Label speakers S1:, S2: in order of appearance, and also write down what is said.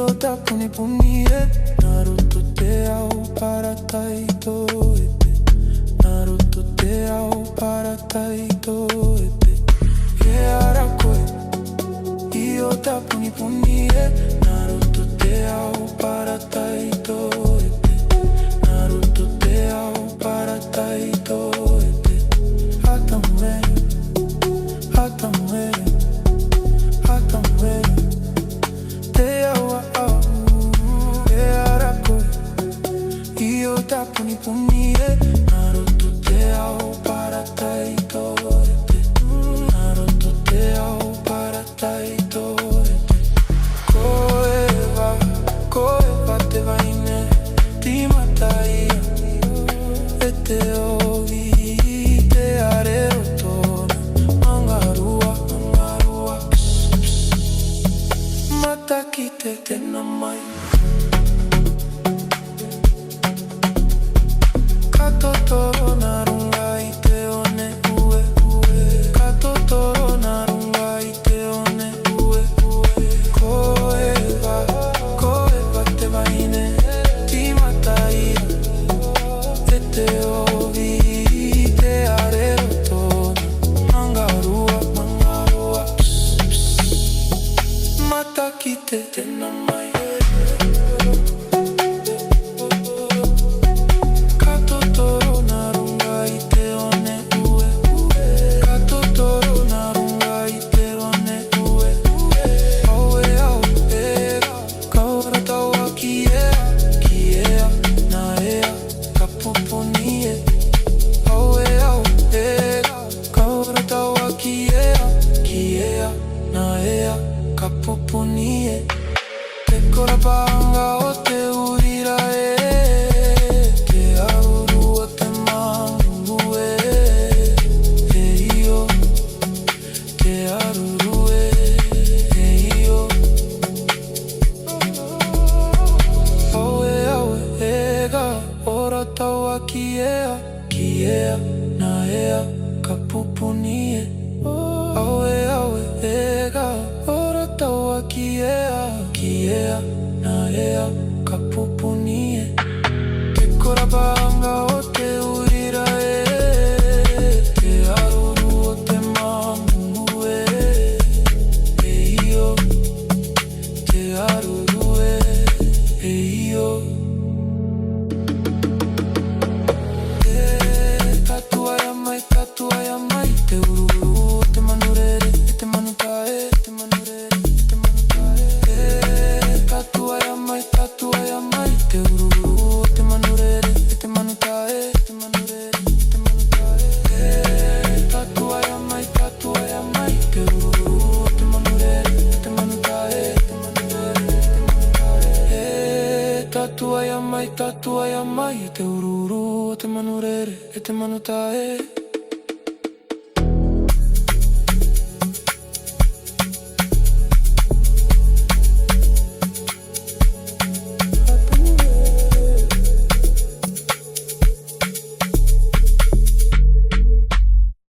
S1: Iota puni punire Naruto te au para taito ete Naruto te au para taito ete Keara koe Iota puni punire Naruto te au para taito ete Naruto te au para taito ete Hata muere Hata muere Hata muere Te au au Keara koe Iota puni punire Naruto te au para taito ete Naruto te au para taito ete Koeva te vaine Ti mataia E te ovi Te arero tona Mangarua, mangarua Mata kite te namai Katotoro narungai te one ue ue Katotoro narungai te one ue ue Koeva te vaine Ti mataia E te ovi Te arero tona Mangarua, mangarua Mata kite te namai Katotoro narungai te one ue ue Katotoro narungai te one ue ue Aue au ega Kaora taua kiea Kiea na ea Kapupunie Aue au ega Kaora taua kiea Kiea na ea Kapupunie Te korapanga o te urira Te aruru o te mangu Io Te aruru Io Aue aue ega Ora taua kiea Kiea na ea Kapupunie Aue aue ega Ora taua kiea Kiea na ea Kapupunie Te korapanga o te urira Te aruru o te mangu Io Te aruru Io Tatuaia mai Te ururu Te manurere Te manutae Te manurere Te manutae Tatuaia mai Te ururu Te manurere Te manutae Te manurere Te manutae Tatuaia mai Te ururu Te manurere Te manutae Te manurere Te manutae Tatuaia mai Te ururu Te manurere Te manutae